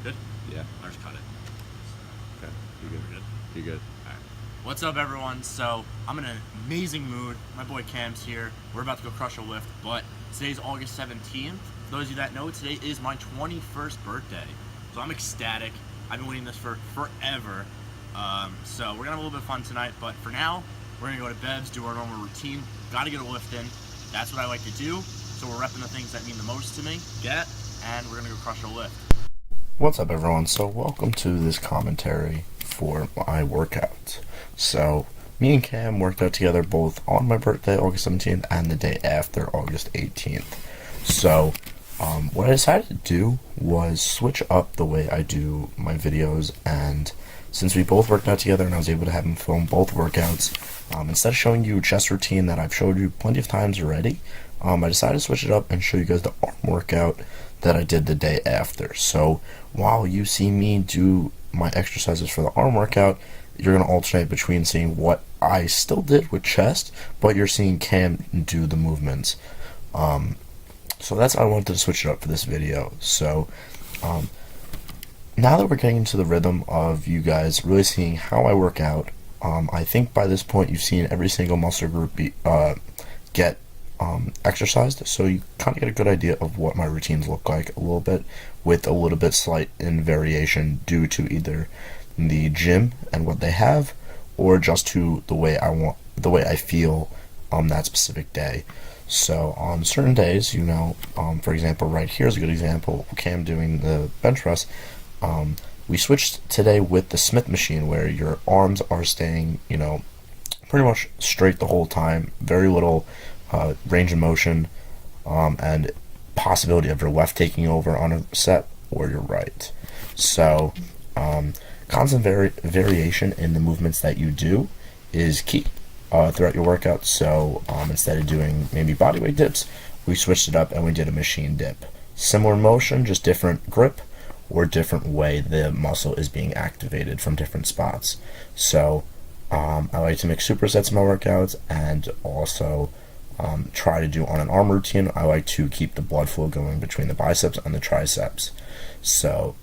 Good? Yeah. I'll just cut it. Okay. You good? We're good? You good? Alright. What's up, everyone? So, I'm in an amazing mood. My boy Cam's here. We're about to go crush a lift, but today's August 17th. For those of you that know, today is my 21st birthday. So, I'm ecstatic. I've been waiting this for forever. So, we're gonna have a little bit of fun tonight, but for now, we're gonna go to Bev's, do our normal routine. Gotta get a lift in. That's what I like to do. So, we're repping the things that mean the most to me. And we're gonna go crush a lift. What's up, everyone? So, welcome to this commentary for my workouts. So, me and Cam worked out together both on my birthday, August 17th, and the day after, August 18th. So, what I decided to do was switch up the way I do my videos, and since we both worked out together and I was able to have him film both workouts, instead of showing you a chest routine that I've showed you plenty of times already, I decided to switch it up and show you guys the arm workout that I did the day after. So while you see me do my exercises for the arm workout, you're going to alternate between seeing what I still did with chest, but you're seeing Cam do the movements. So that's how I wanted to switch it up for this video. So now that we're getting into the rhythm of you guys really seeing how I work out, I think by this point you've seen every single muscle group get exercised, so you kind of get a good idea of what my routines look like a little bit, with a little bit slight in variation due to either the gym and what they have, or just to the way I feel on that specific day. So on certain days, for example, right here is a good example. Cam doing the bench press. We switched today with the Smith machine, where your arms are staying, pretty much straight the whole time. Very little range of motion, and possibility of your left taking over on a set or your right. So constant variation in the movements that you do is key throughout your workout. So instead of doing maybe bodyweight dips, we switched it up and we did a machine dip. Similar motion, just different grip or different way the muscle is being activated from different spots. So I like to mix supersets in my workouts, and also try to do on an arm routine. I like to keep the blood flow going between the biceps and the triceps. So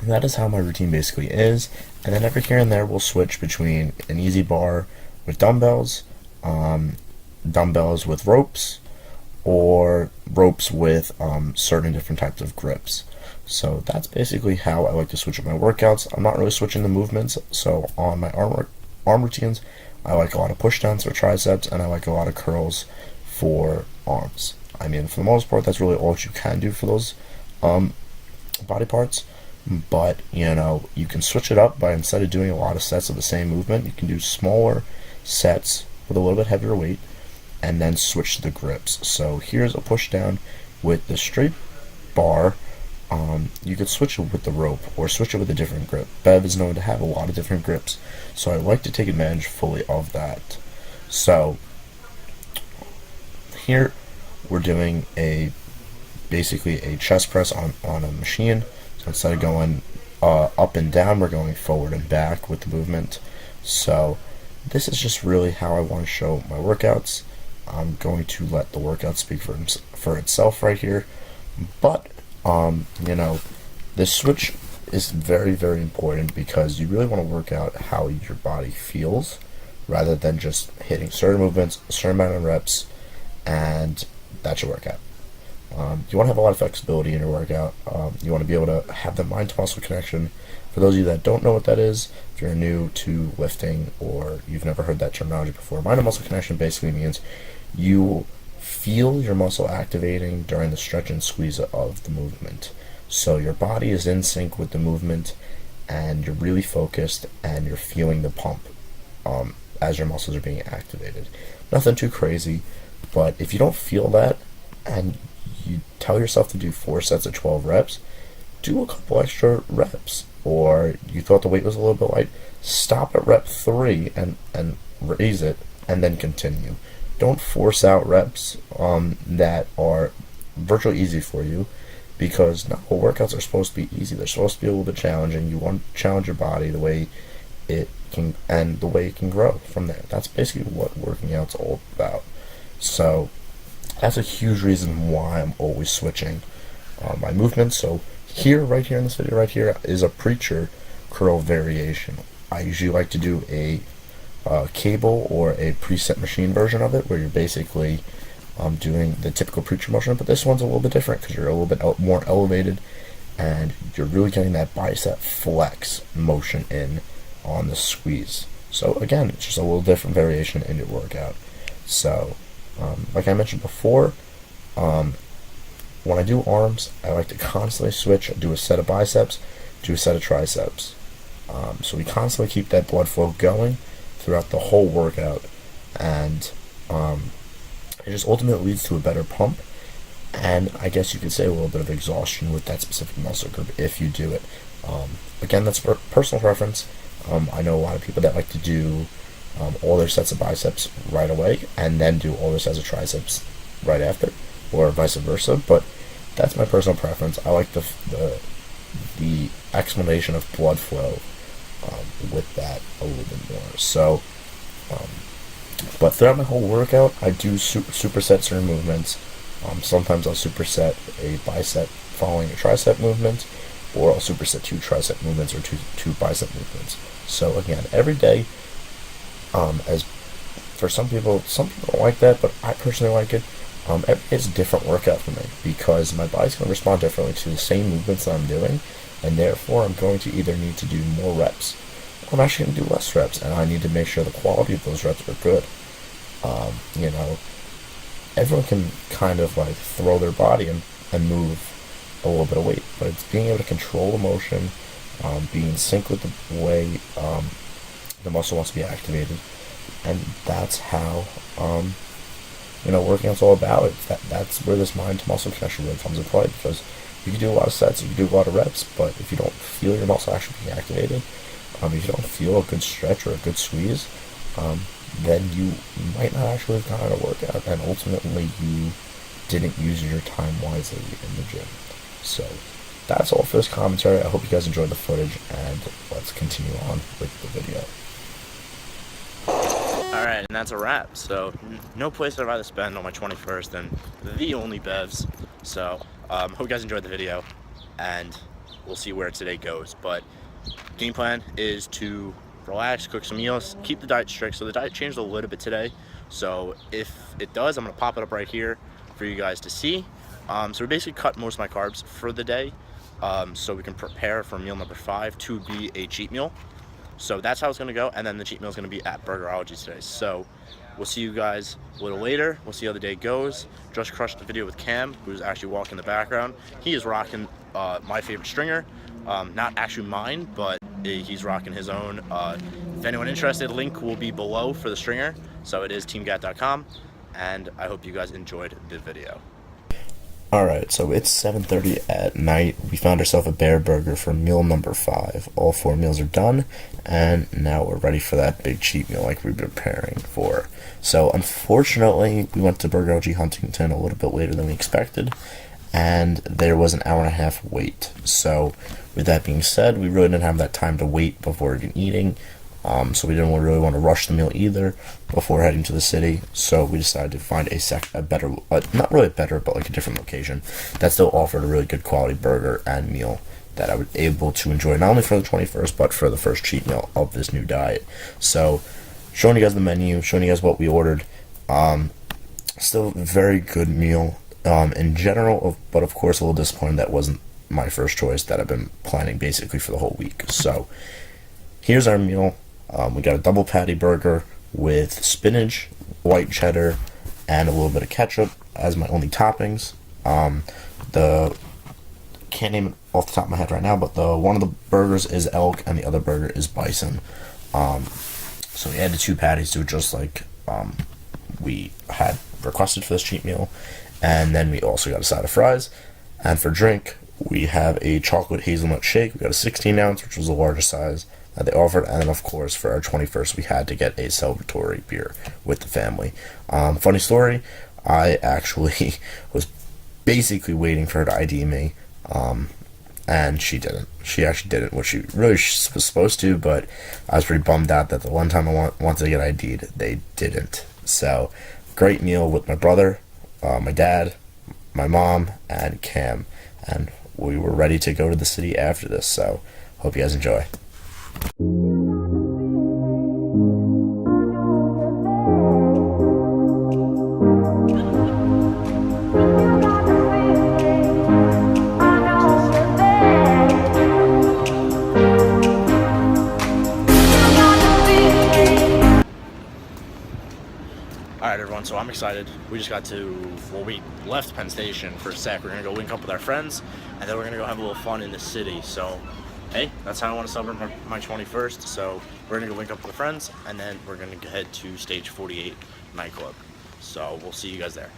that is how my routine basically is. And then every here and there we'll switch between an easy bar with dumbbells, dumbbells with ropes, or ropes with certain different types of grips. So that's basically how I like to switch up my workouts. I'm not really switching the movements. So on my arm routines, I like a lot of push downs for triceps, and I like a lot of curls for arms. I mean, for the most part, that's really all that you can do for those body parts. But you can switch it up by, instead of doing a lot of sets of the same movement, you can do smaller sets with a little bit heavier weight, and then switch to the grips. So here's a push down with the straight bar. You could switch it with the rope or switch it with a different grip. Bev is known to have a lot of different grips, so I like to take advantage fully of that. So here we're doing basically a chest press on a machine. So instead of going up and down, we're going forward and back with the movement. So this is just really how I want to show my workouts. I'm going to let the workout speak for itself right here. But this switch is very, very important, because you really want to work out how your body feels, rather than just hitting certain movements, a certain amount of reps, and that's your workout. You want to have a lot of flexibility in your workout. You want to be able to have the mind-to-muscle connection. For those of you that don't know what that is, if you're new to lifting or you've never heard that terminology before, mind-to-muscle connection basically means you feel your muscle activating during the stretch and squeeze of the movement. So your body is in sync with the movement, and you're really focused, and you're feeling the pump as your muscles are being activated. Nothing too crazy, but if you don't feel that, and you tell yourself to do 4 sets of 12 reps, do a couple extra reps. Or you thought the weight was a little bit light, stop at rep 3 and raise it, and then continue. Don't force out reps that are virtually easy for you, because not all workouts are supposed to be easy. They're supposed to be a little bit challenging. You want to challenge your body the way it can, and the way it can grow from there. That's basically what working out's all about. So that's a huge reason why I'm always switching my movements. So right here in this video right here is a preacher curl variation. I usually like to do a cable or a preset machine version of it, where you're basically doing the typical preacher motion, but this one's a little bit different because you're a little bit more elevated, and you're really getting that bicep flex motion in on the squeeze. So again, it's just a little different variation in your workout. So like I mentioned before, when I do arms, I like to constantly switch. I do a set of biceps, do a set of triceps. So we constantly keep that blood flow going throughout the whole workout, and it just ultimately leads to a better pump, and I guess you could say a little bit of exhaustion with that specific muscle group if you do it. Again, that's for personal preference. I know a lot of people that like to do all their sets of biceps right away and then do all their sets of triceps right after, or vice versa, but that's my personal preference. I like the explanation of blood flow with that a little bit more. So, but throughout my whole workout, I do superset certain movements. Sometimes I'll superset a bicep following a tricep movement, or I'll superset two tricep movements or two bicep movements. So again, every day, as for some people don't like that, but I personally like it. It's a different workout for me because my body's going to respond differently to the same movements that I'm doing, and therefore I'm going to either need to do more reps, or I'm actually going to do less reps, and I need to make sure the quality of those reps are good. You know, everyone can kind of like throw their body and move a little bit of weight, but it's being able to control the motion, being in sync with the way the muscle wants to be activated, and that's how working out's all about. That's where this mind to muscle connection really comes into play, because you can do a lot of sets, you can do a lot of reps, but if you don't feel your muscle actually being activated, if you don't feel a good stretch or a good squeeze, then you might not actually have gotten a workout, and ultimately you didn't use your time wisely in the gym. So that's all for this commentary. I hope you guys enjoyed the footage, and let's continue on with the video. Alright, and that's a wrap. So, no place I'd rather spend on my 21st than the only Bevs. So, hope you guys enjoyed the video, and we'll see where today goes. But game plan is to relax, cook some meals, keep the diet strict. So the diet changed a little bit today. So if it does, I'm going to pop it up right here for you guys to see. So we basically cut most of my carbs for the day, so we can prepare for meal number 5 to be a cheat meal. So that's how it's going to go, and then the cheat meal is going to be at Burgerology today. So we'll see you guys a little later. We'll see how the day goes. Just crushed the video with Cam, who's actually walking in the background. He is rocking my favorite stringer. Not actually mine, but he's rocking his own. If anyone interested, link will be below for the stringer. So it is teamgat.com, and I hope you guys enjoyed the video. Alright, so it's 7:30 at night. We found ourselves a Bear Burger for meal number 5. All 4 meals are done, and now we're ready for that big cheat meal like we've been preparing for. So unfortunately, we went to Burgerology Huntington a little bit later than we expected, and there was an hour and a half wait. So with that being said, we really didn't have that time to wait before even eating. So we didn't really want to rush the meal either before heading to the city. So we decided to find a better, not really better, but like a different location that still offered a really good quality burger and meal that I was able to enjoy not only for the 21st, but for the first cheat meal of this new diet. So showing you guys the menu, showing you guys what we ordered. Still a very good meal in general, but of course a little disappointed that wasn't my first choice that I've been planning basically for the whole week. So here's our meal. We got a double patty burger with spinach, white cheddar, and a little bit of ketchup as my only toppings. The can't name it off the top of my head right now, but one of the burgers is elk and the other burger is bison. So we added 2 patties to it, just like we had requested for this cheat meal, and then we also got a side of fries. And for drink, we have a chocolate hazelnut shake. We got a 16 ounce, which was the largest size that they offered, and then of course for our 21st we had to get a celebratory beer with the family. Funny story, I actually was basically waiting for her to ID me, and she didn't. She actually didn't, which she really was supposed to, but I was pretty bummed out that the one time I wanted to get ID'd, they didn't. So great meal with my brother, my dad, my mom, and Cam, and we were ready to go to the city after this. So hope you guys enjoy. Alright everyone, so I'm excited. We just got to, well, we left Penn Station for a sec. We're going to go link up with our friends, and then we're going to go have a little fun in the city. So, hey, that's how I want to celebrate my 21st. So, we're going to go link up with the friends, and then we're going to head to Stage 48 nightclub. So, we'll see you guys there.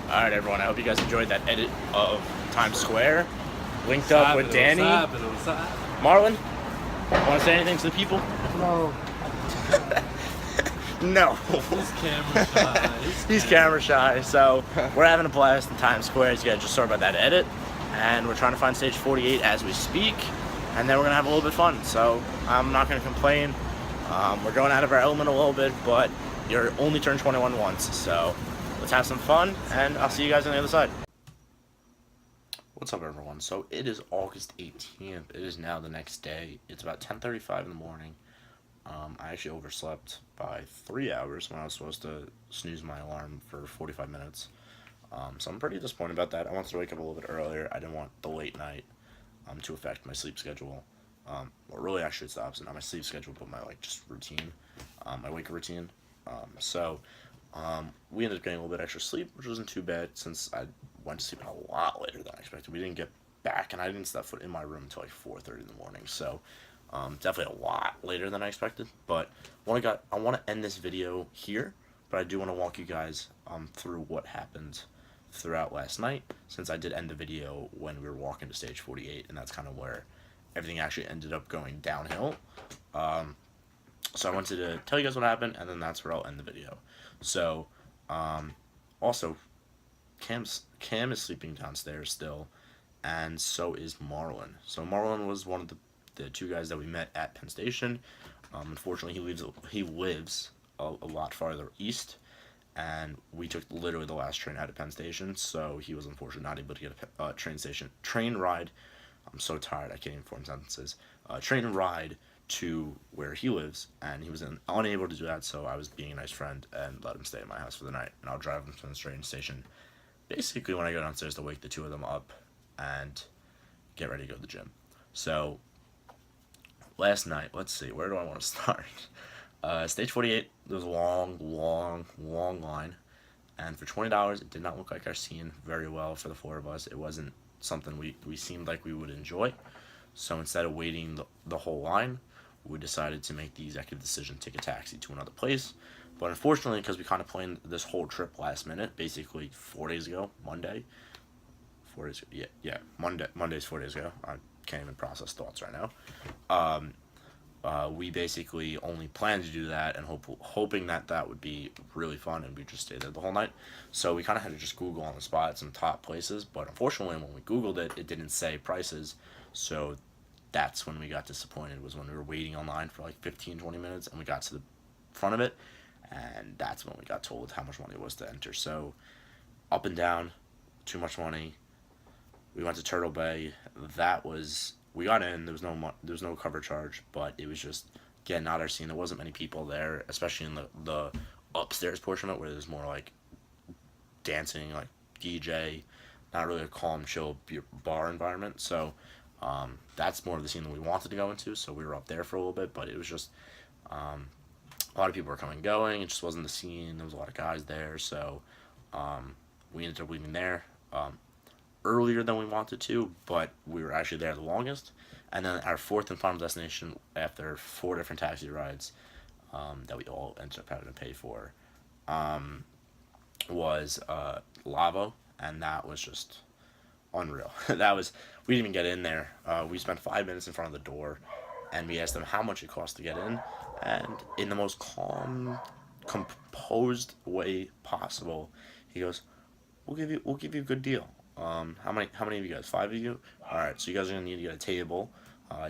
Alright everyone, I hope you guys enjoyed that edit of Times Square. Linked up with Danny. Marlon, want to say anything to the people? No. No. He's camera shy. He's camera shy, so we're having a blast in Times Square. You guys just saw about that edit. And we're trying to find Stage 48 as we speak. And then we're going to have a little bit of fun. So I'm not going to complain. We're going out of our element a little bit, but you're only turned 21 once. So let's have some fun, and I'll see you guys on the other side. What's up everyone? So it is August 18th. It is now the next day. It's about 10:35 in the morning. I actually overslept by 3 hours when I was supposed to snooze my alarm for 45 minutes. So I'm pretty disappointed about that. I wanted to wake up a little bit earlier. I didn't want the late night to affect my sleep schedule. Well, really, actually, it's the opposite. Not my sleep schedule, but my just routine, my wake routine. We ended up getting a little bit extra sleep, which wasn't too bad since I went to sleep a lot later than I expected. We didn't get back, and I didn't step foot in my room until like 4:30 in the morning. So definitely a lot later than I expected. But I want to end this video here, but I do want to walk you guys through what happened throughout last night, since I did end the video when we were walking to Stage 48, and that's kind of where everything actually ended up going downhill. So I wanted to tell you guys what happened, and then that's where I'll end the video. So, also, Cam is sleeping downstairs still, and so is Marlon. So Marlon was one of the two guys that we met at Penn Station. Unfortunately, he lives a lot farther east, and we took literally the last train out of Penn Station, so he was unfortunately not able to get a train ride. I'm so tired, I can't even form sentences. Train ride to where he lives, and he was unable to do that, so I was being a nice friend and let him stay at my house for the night, and I'll drive him to the train station basically when I go downstairs to wake the two of them up and get ready to go to the gym. So last night, let's see, where do I want to start? Stage 48, there was a long line, and for $20 it did not look like our scene very well for the four of us. It wasn't something we seemed like we would enjoy, so instead of waiting the whole line, we decided to make the executive decision to take a taxi to another place. But unfortunately, because we kind of planned this whole trip last minute, basically 4 days ago, Monday. 4 days ago, yeah, Monday's 4 days ago. I can't even process thoughts right now. We basically only planned to do that and hoping that would be really fun, and we just stayed there the whole night. So we kind of had to just Google on the spot some top places, but unfortunately when we Googled it, it didn't say prices. So that's when we got disappointed, was when we were waiting online for like 15-20 minutes, and we got to the front of it, and that's when we got told how much money it was to enter. So up and down, too much money. We went to Turtle Bay. We got in. There was no cover charge, but it was just, again, not our scene. There wasn't many people there, especially in the upstairs portion of it, where there's more like dancing, like DJ, not really a calm, chill bar environment. So that's more of the scene that we wanted to go into. So we were up there for a little bit, but it was just a lot of people were coming and going. It just wasn't the scene. There was a lot of guys there, so we ended up leaving there earlier than we wanted to, but we were actually there the longest. And then our fourth and final destination, after 4 different taxi rides that we all ended up having to pay for, was Lavo, and that was just unreal. That was we didn't even get in there. We spent 5 minutes in front of the door, and we asked them how much it cost to get in, and in the most calm, composed way possible, he goes, we'll give you a good deal. How many of you guys? 5 of you? All right, so you guys are gonna need to get a table.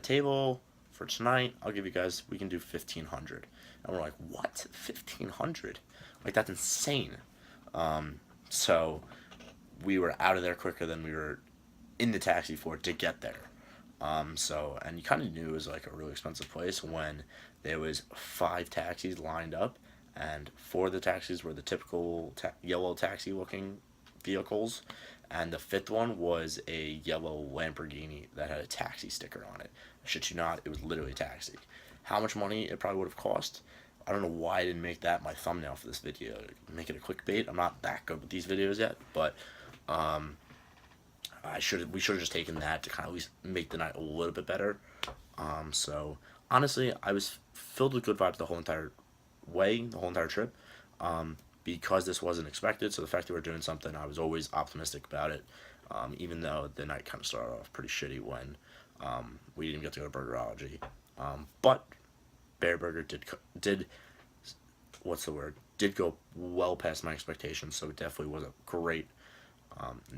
Table for tonight. I'll give you guys. We can do 1,500. And we're like, what? 1,500? Like, that's insane. So we were out of there quicker than we were in the taxi for it to get there. So, and you kind of knew it was like a really expensive place when there was 5 taxis lined up, and 4 of the taxis were the typical yellow taxi looking vehicles, and the 5th one was a yellow Lamborghini that had a taxi sticker on it. I shit you not, it was literally a taxi. How much money it probably would have cost, I don't know why I didn't make that my thumbnail for this video, make it a clickbait. I'm not that good with these videos yet, but we should have just taken that to kind of at least make the night a little bit better. So honestly, I was filled with good vibes the whole entire way, the whole entire trip. Because this wasn't expected, so the fact that we're doing something, I was always optimistic about it. Even though the night kind of started off pretty shitty when we didn't get to go to Burgerology. But Bear Burger did what's the word? Did go well past my expectations, so it definitely was a great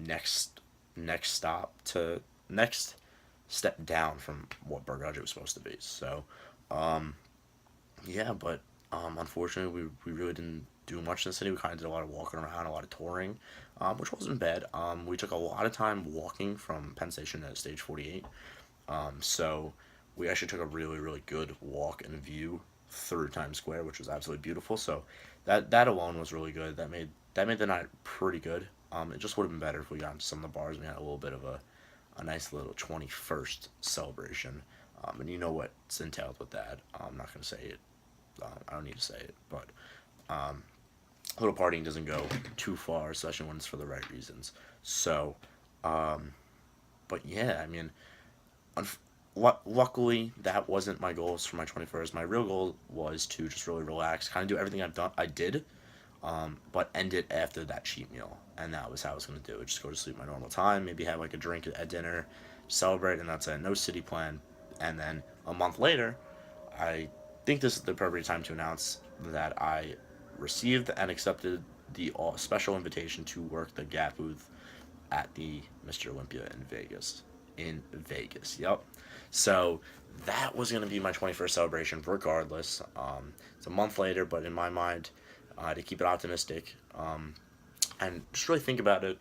next step down from what Burgerology was supposed to be. So yeah, but unfortunately we really didn't do much in the city. We kind of did a lot of walking around, a lot of touring, which wasn't bad. We took a lot of time walking from Penn Station to Stage 48. So we actually took a really, really good walk and view through Times Square, which was absolutely beautiful. So that alone was really good. That made the night pretty good. It just would have been better if we got into some of the bars and we had a little bit of a nice little 21st celebration. And you know what's entailed with that. I'm not going to say it. I don't need to say it, but a little partying doesn't go too far, especially when it's for the right reasons. So, but yeah, I mean, luckily that wasn't my goals for my 21st. My real goal was to just really relax, kind of do everything I did, but end it after that cheat meal, and that was how I was going to do it. Just go to sleep my normal time, maybe have like a drink at dinner, celebrate, and that's it. No city plan. And then a month later, I think this is the appropriate time to announce that I received and accepted the special invitation to work the Gap booth at the Mr. Olympia in Vegas. Yep. So that was going to be my 21st celebration regardless. It's a month later, but in my mind, to keep it optimistic, and just really think about it,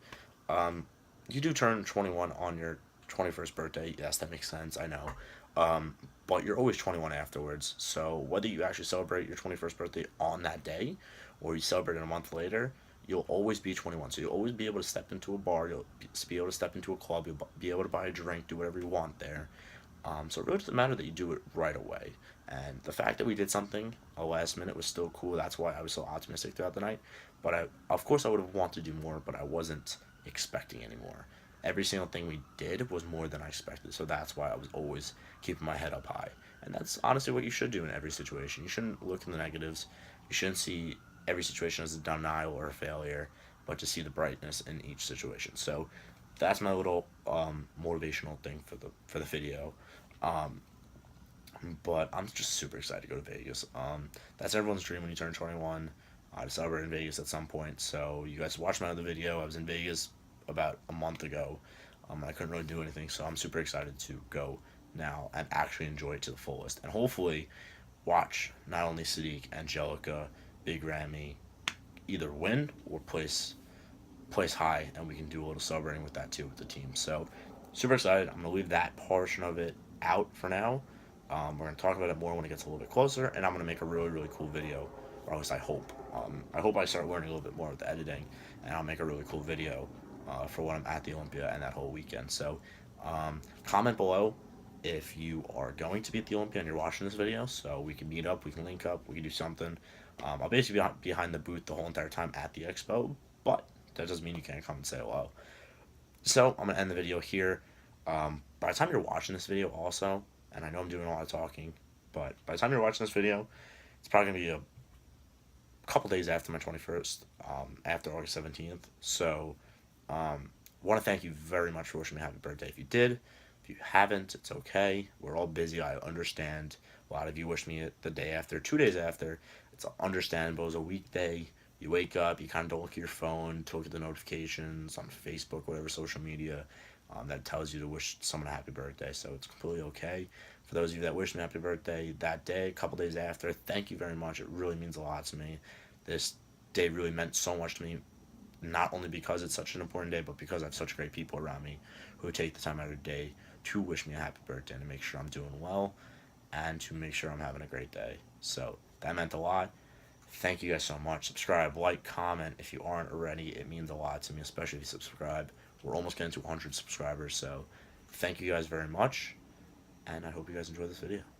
you do turn 21 on your 21st birthday. Yes, that makes sense, I know. But you're always 21 afterwards. So whether you actually celebrate your 21st birthday on that day or you celebrate it a month later, you'll always be 21. So you'll always be able to step into a bar, you'll be able to step into a club, you'll be able to buy a drink, do whatever you want there. So it really doesn't matter that you do it right away. And the fact that we did something a last minute was still cool. That's why I was so optimistic throughout the night. But of course I would have wanted to do more, but I wasn't expecting any more. Every single thing we did was more than I expected, so that's why I was always keeping my head up high. And that's honestly what you should do in every situation. You shouldn't look in the negatives. You shouldn't see every situation as a denial or a failure, but to see the brightness in each situation. So that's my little motivational thing for the video. But I'm just super excited to go to Vegas. That's everyone's dream when you turn 21, to celebrate in Vegas at some point. So you guys watched my other video. I was in Vegas about a month ago. I couldn't really do anything, so I'm super excited to go now and actually enjoy it to the fullest. And hopefully watch not only Sadiq, Angelica, Big Ramy either win or place high, and we can do a little celebrating with that too with the team. So super excited. I'm going to leave that portion of it out for now. We're going to talk about it more when it gets a little bit closer, and I'm going to make a really, really cool video, or at least I hope. I hope I start learning a little bit more with the editing, and I'll make a really cool video for when I'm at the Olympia and that whole weekend. So comment below if you are going to be at the Olympia and you're watching this video, so we can meet up, we can link up, we can do something. I'll basically be behind the booth the whole entire time at the expo, but that doesn't mean you can't come and say hello. So I'm gonna end the video here. By the time you're watching this video, also, and I know I'm doing a lot of talking, but by the time you're watching this video, it's probably gonna be a couple days after my 21st, after August 17th. So, want to thank you very much for wishing me a happy birthday. If you did, if you haven't, it's okay. We're all busy. I understand. A lot of you wished me it the day after, 2 days after. It's understandable. It was a weekday. You wake up, you kind of don't look at your phone to look at the notifications on Facebook, whatever social media that tells you to wish someone a happy birthday. So it's completely okay. For those of you that wish me a happy birthday that day, a couple days after, thank you very much. It really means a lot to me. This day really meant so much to me, not only because it's such an important day, but because I have such great people around me who take the time out of their day to wish me a happy birthday and to make sure I'm doing well and to make sure I'm having a great day. So that meant a lot. Thank you guys so much. Subscribe, like, comment if you aren't already. It means a lot to me, especially if you subscribe. We're almost getting to 100 subscribers, so thank you guys very much, and I hope you guys enjoy this video.